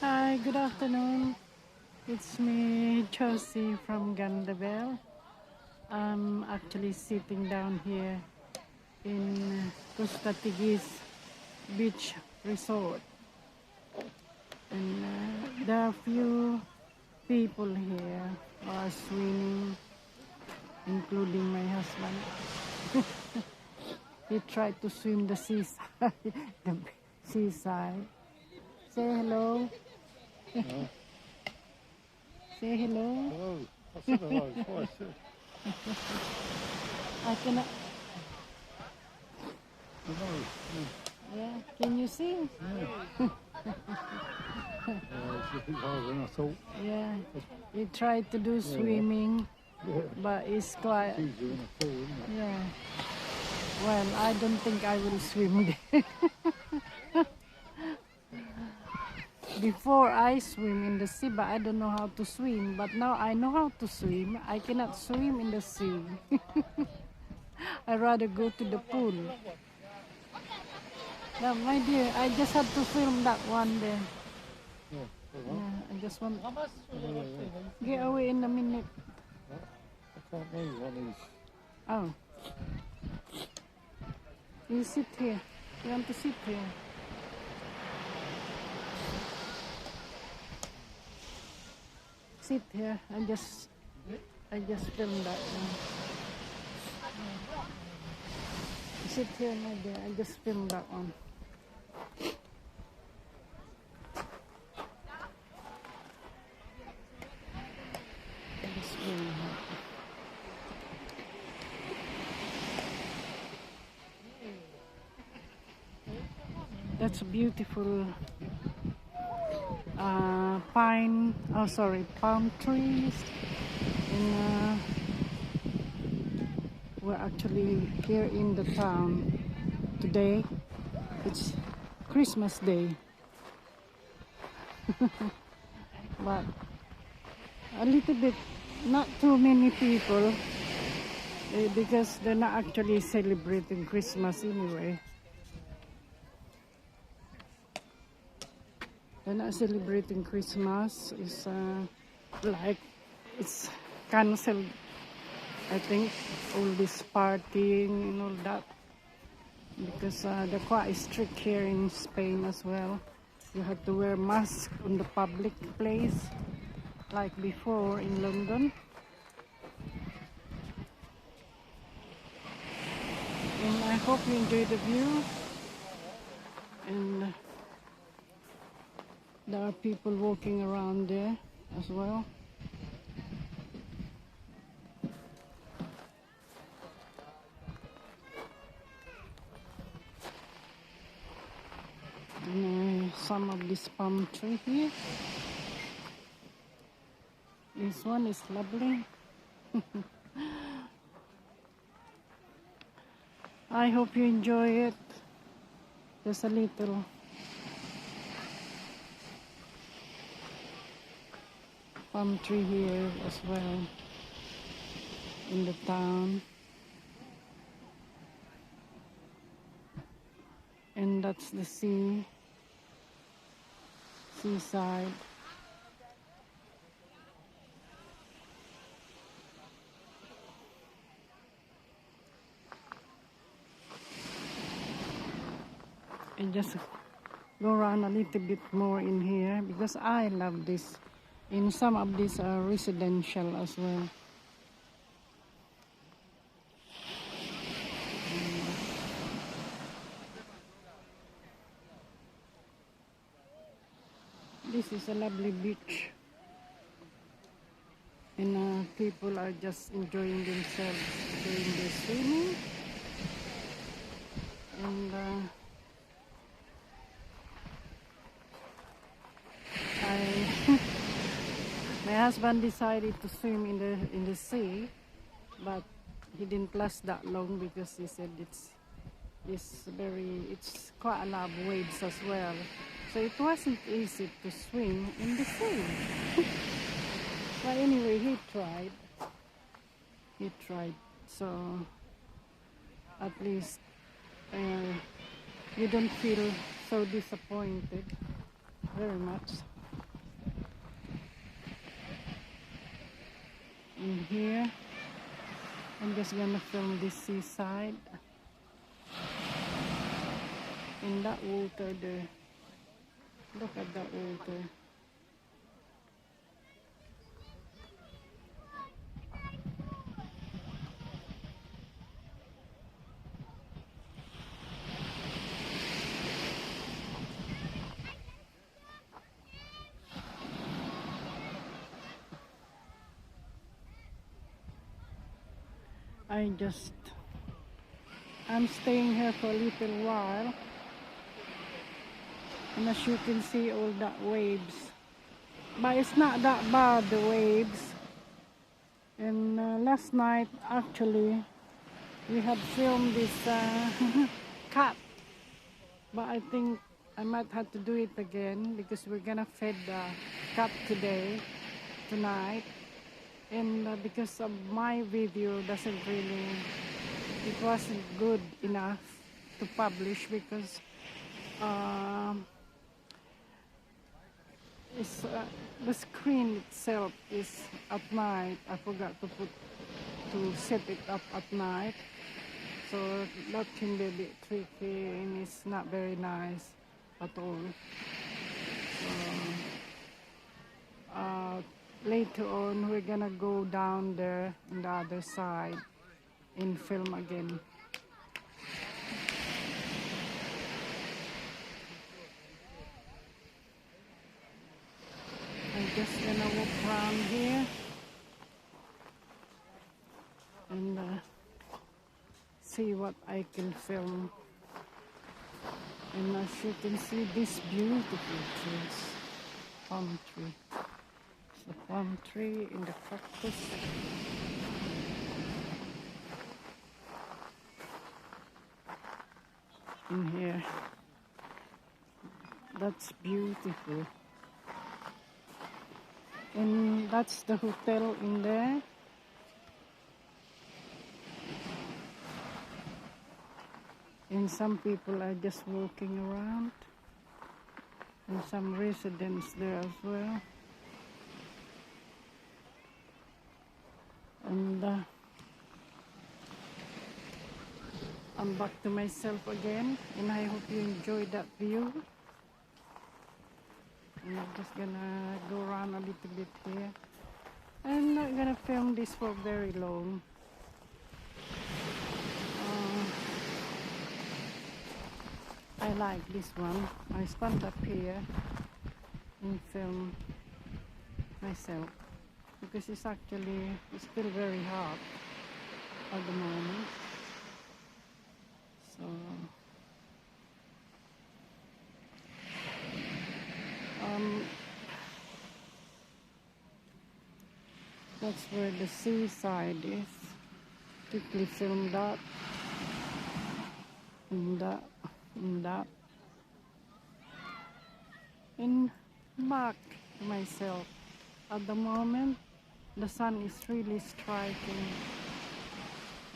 Hi, good afternoon. It's me, Josie from Gandabel. I'm actually sitting down here in Costa Tigis Beach Resort. And there are few people here who are swimming, including my husband. He tried to swim the seaside. The seaside. Say hello. No. Say hello. Hello. I said hello twice. I cannot. Hello. Yeah, can you see? Yeah. It's a bit harder than I thought. Yeah, he tried to do swimming, Yeah. but it's quite. It's easier in a pool, isn't it? Yeah. Well, I don't think I will swim there. Before I swim in the sea, but I don't know how to swim. But now I know how to swim. I cannot swim in the sea. I rather go to the pool. Now, my dear, I just have to film that one there. Yeah. Yeah, I just want. Get away in a minute. I can't move on these. Oh. You sit here. You want to sit here? Sit here. I just filmed that one. Sit here, my dear. I just filmed that one. I just filmed that. That's a beautiful palm trees. And we're actually here in the town today. It's Christmas Day. But a little bit, not too many people, because they're not actually celebrating Christmas anyway. They're not celebrating Christmas. It's like it's cancelled. I think all this partying and all that, because they're quite strict here in Spain as well. You have to wear mask on the public place, like before in London. And I hope you enjoy the view. And there are people walking around there as well. And some of this palm tree here. This one is lovely. I hope you enjoy it. Just a little. Palm tree here as well in the town. And that's the seaside. And just go around a little bit more in here because I love this. And some of these are residential as well. This is a lovely beach. And people are just enjoying themselves doing their swimming. And my husband decided to swim in the sea, but he didn't last that long because he said it's quite a lot of waves as well. So it wasn't easy to swim in the sea. But anyway, he tried. So at least you don't feel so disappointed very much. here. I'm just gonna film this seaside. In that water there. Look at that water. I'm staying here for a little while, and as you can see all that waves, but it's not that bad, the waves. And last night actually we had filmed this cat, but I think I might have to do it again because we're gonna feed the cat tonight, and because of my video it wasn't good enough to publish because the screen itself is at night. I forgot to set it up at night, so that can be a bit tricky and it's not very nice at all. So, later on we're gonna go down there on the other side and film again. I'm just gonna walk around here and see what I can film. And as you can see, this beautiful trees, palm tree. It's the palm tree in the cactus. In here, that's beautiful. And that's the hotel in there. And some people are just walking around. And some residents there as well. And I'm back to myself again. And I hope you enjoyed that view. And I'm just gonna go around a little bit here. I'm not gonna film this for very long. I like this one. I stand up here and film myself because it's still very hot at the moment. So that's where the seaside is. Quickly film that and that and that and back to myself. At the moment the sun is really striking,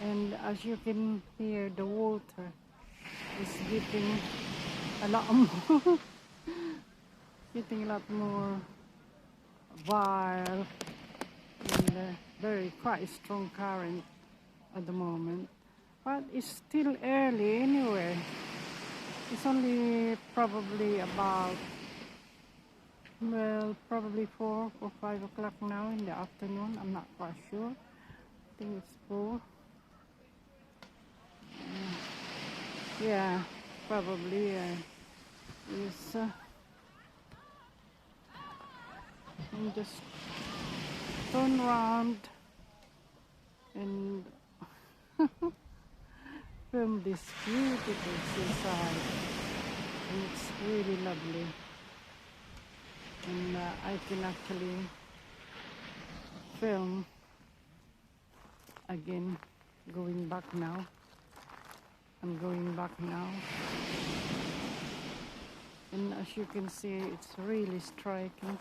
and as you can hear, the water is getting a lot more getting a lot more wild, and very quite strong current at the moment, but it's still early anyway. It's only probably about, well, probably 4 or 5 o'clock now in the afternoon. I'm not quite sure. I think it's 4. Yeah, probably. It's and just turn around and film this beautiful seaside, and it's really lovely. And I can actually film again. Going back now. I'm going back now, and as you can see, it's really striking,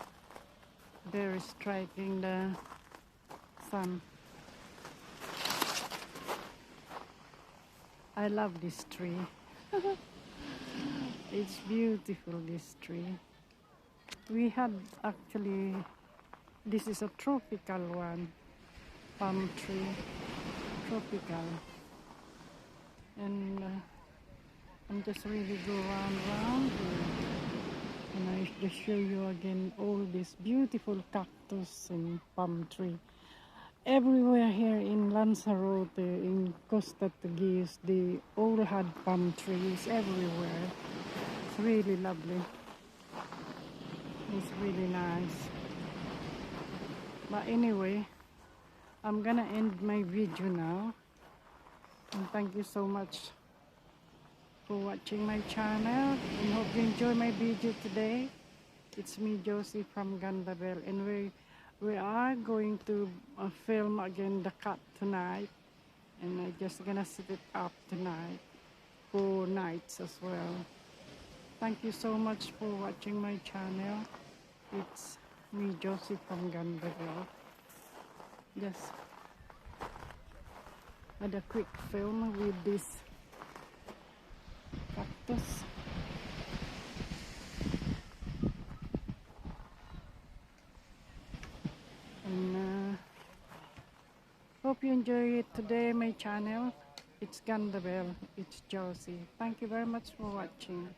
very striking, the sun. I love this tree. It's beautiful, this tree. We had actually, this is a tropical one, palm tree, tropical. And I'm just really go round here. And I just show you again all this beautiful cactus and palm tree. Everywhere here in Lanzarote, in Costa Teguise, they all had palm trees everywhere. It's really lovely. It's really nice. But anyway, I'm gonna end my video now. And thank you so much for watching my channel. And hope you enjoy my video today. It's me, Josie from Gandabel, and we are going to film again the cat tonight, and I just gonna set it up tonight for nights as well. Thank you so much for watching my channel. It's me, Josie from Gandabel. Just had a quick film with this cactus. And hope you enjoy it today, my channel. It's Gandabel. It's Josie. Thank you very much for watching.